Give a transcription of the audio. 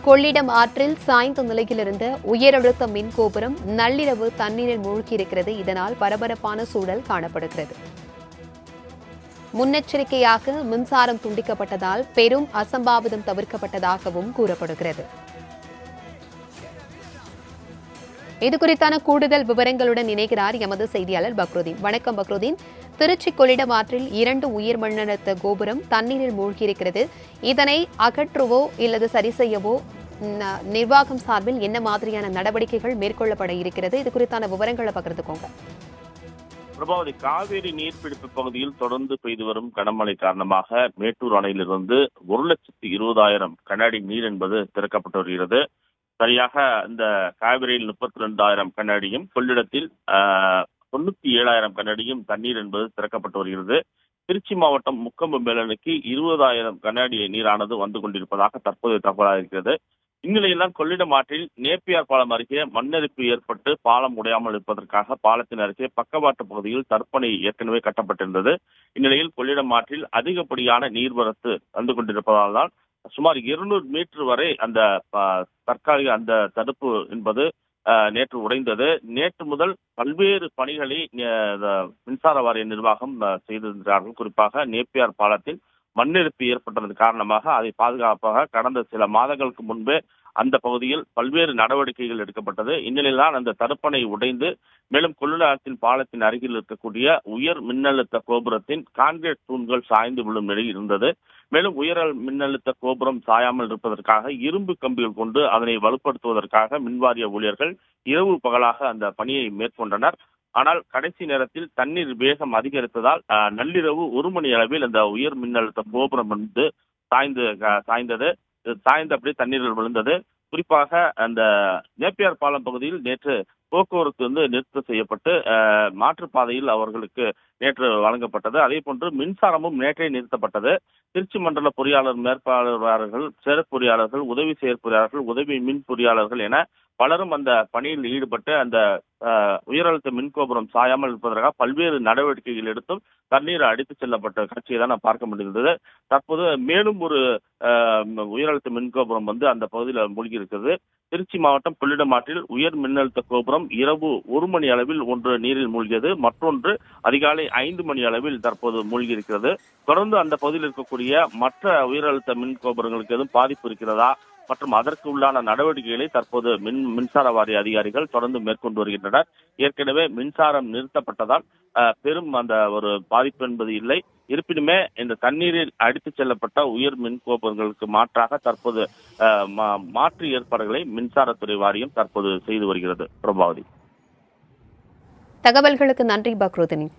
கொள்ளிடம் ஆற்றில் சாய்ந்த நிலையில் இருந்த உயரழுத்த மின் கோபுரம் நள்ளிரவு தண்ணீரில் மூழ்கியிருக்கிறது. இதனால் பரபரப்பான சூழல் காணப்படுகிறது. முன்னெச்சரிக்கையாக மின்சாரம் துண்டிக்கப்பட்டதால் பெரும் அசம்பாவிதம் தவிர்க்கப்பட்டதாகவும் கூறப்படுகிறது. இதுகுறித்தான கூடுதல் விவரங்களுடன் இணைகிறார் எமது செய்தியாளர் பக்ருதீன். வணக்கம் பக்ருதீன். திருச்சி கொள்ளிடம் ஆற்றில் 2 உயர் மின்னழுத்த கோபுரம் தண்ணீரில் மூழ்கியிருக்கிறது. இதனை அகற்றுவோ இல்லது சரி செய்யவோ நிர்வாகம் சார்பில் என்ன மாதிரியான நடவடிக்கைகள் மேற்கொள்ளப்பட இருக்கிறது? இது குறித்தான விவரங்களை பகிர்ந்துக்கோங்க. பிரபாவதி, காவேரி நீர்பிடிப்பு பகுதியில் தொடர்ந்து பெய்து வரும் கனமழை காரணமாக மேட்டூர் அணையிலிருந்து 1,20,000 கனஅடி நீர் என்பது திறக்கப்பட்டு வருகிறது. சரியாக இந்த காவிரியில் 32,000 கனஅடியும், கொள்ளிடத்தில் 97,000 கனஅடியும் தண்ணீர் என்பது திறக்கப்பட்டு வருகிறது. திருச்சி மாவட்டம் முக்கொம்பு மேலணைக்கு 20,000 கனஅடி நீரானது வந்து கொண்டிருப்பதாக தற்போதைய தகவலாக இருக்கிறது. இந்நிலையில்தான் கொள்ளிடம் ஆற்றில் நேப்பியார் பாலம் அருகே மண்ணரிப்பு ஏற்பட்டு பாலம் உடையாமல் இருப்பதற்காக பாலத்தின் அருகே பக்கவாட்டு பகுதியில் தடுப்பணை ஏற்கனவே கட்டப்பட்டிருந்தது. இந்நிலையில் கொள்ளிடம் ஆற்றில் அதிகப்படியான நீர்வரத்து வந்து கொண்டிருப்பதால் தான் சுமார் 200 மீட்டர் வரை அந்த தற்காலிக அந்த தடுப்பு என்பது நேற்று உடைந்தது. நேற்று முதல் பல்வேறு பணிகளை மின்சார வாரிய நிர்வாகம் செய்திருக்கிறார்கள். குறிப்பாக நேப்பியார் பாலத்தில் மண்ணெடுப்பு ஏற்பட்டதன் காரணமாக அதை பாதுகாப்பாக கடந்த சில மாதங்களுக்கு முன்பே அந்த பகுதியில் பல்வேறு நடவடிக்கைகள் எடுக்கப்பட்டது. இந்நிலையில்தான் அந்த தடுப்பணை உடைந்து மேலும் கொள்ளிடத்தின் பாலத்தின் அருகில் இருக்கக்கூடிய உயர் மின்னழுத்த கோபுரத்தின் கான்கிரீட் தூண்கள் சாய்ந்து விழும் நிலையில் இருந்தது. மேலும் உயர் மின்னழுத்த கோபுரம் சாயாமல் இருப்பதற்காக இரும்பு கம்பிகள் கொண்டு அதனை வலுப்படுத்துவதற்காக மின்வாரிய ஊழியர்கள் இரவு பகலாக அந்த பணியை மேற்கொண்டனர். ஆனால் கடைசி நேரத்தில் தண்ணீர் வேகம் அதிகரித்ததால் நள்ளிரவு 1 மணி அளவில் அந்த உயர் மின்னழுத்த கோபுரம் வந்து சாய்ந்தது. சாய்ந்தபடி தண்ணீரில் விழுந்தது. குறிப்பாக அந்த நேப்பியார் பாலம் பகுதியில் நேற்று போக்குவரத்து நிறுத்தம் செய்யப்பட்டு மாற்றுப்பாதையில் அவர்களுக்கு நேற்று வழங்கப்பட்டது. அதே போன்று மின்சாரமும் நேற்றே நிறுத்தப்பட்டது. திருச்சி மண்டல பொறியாளர் மேற்பார்வையாளர்கள், செயற்பொறியாளர்கள், உதவி செயற்பொறியாளர்கள், உதவி மின் பொறியாளர்கள் என பலரும் அந்த பணியில் ஈடுபட்டு அந்த உயரழுத்த மின்கோபுரம் சாயாமல் இருப்பதற்காக பல்வேறு நடவடிக்கைகள் எடுத்தும் தண்ணீர் அடித்துச் செல்லப்பட்ட காட்சியை தான் பார்க்க முடிந்தது. தற்போது மேலும் ஒரு உயரழுத்த மின்கோபுரம் அந்த பகுதியில் மூழ்கி இருக்கிறது. திருச்சி மாவட்டம் கொள்ளிடம் ஆற்றில் உயர் மின்னழுத்த கோபுரம் இரவு 1 மணி அளவில் ஒன்று நீரில் மூழ்கியது, மற்றொன்று அதிகாலை 5 மணி அளவில் தற்போது மூழ்கி இருக்கிறது. தொடர்ந்து அந்த பகுதியில் இருக்கக்கூடிய மற்ற உயரழுத்த மின் கோபுரங்களுக்கு எதுவும் பாதிப்பு இருக்கிறதா மற்றும் அதற்கு உள்ளான நடவடிக்கைகளை தற்போது மின்சார வாரிய அதிகாரிகள் தொடர்ந்து மேற்கொண்டு வருகின்றனர். ஏற்கனவே மின்சாரம் நிறுத்தப்பட்டதால் பெரும் அந்த ஒரு பாதிப்பு என்பது இல்லை. இருப்பினுமே இந்த தண்ணீரில் அடித்துச் செல்லப்பட்ட உயர் மின் கோபுரங்களுக்கு மாற்றாக தற்போது மாற்று ஏற்பாடுகளை மின்சாரத்துறை வாரியம் தற்போது செய்து வருகிறது. பிரபாவதி, தகவல்களுக்கு நன்றி பக்ருதீன்.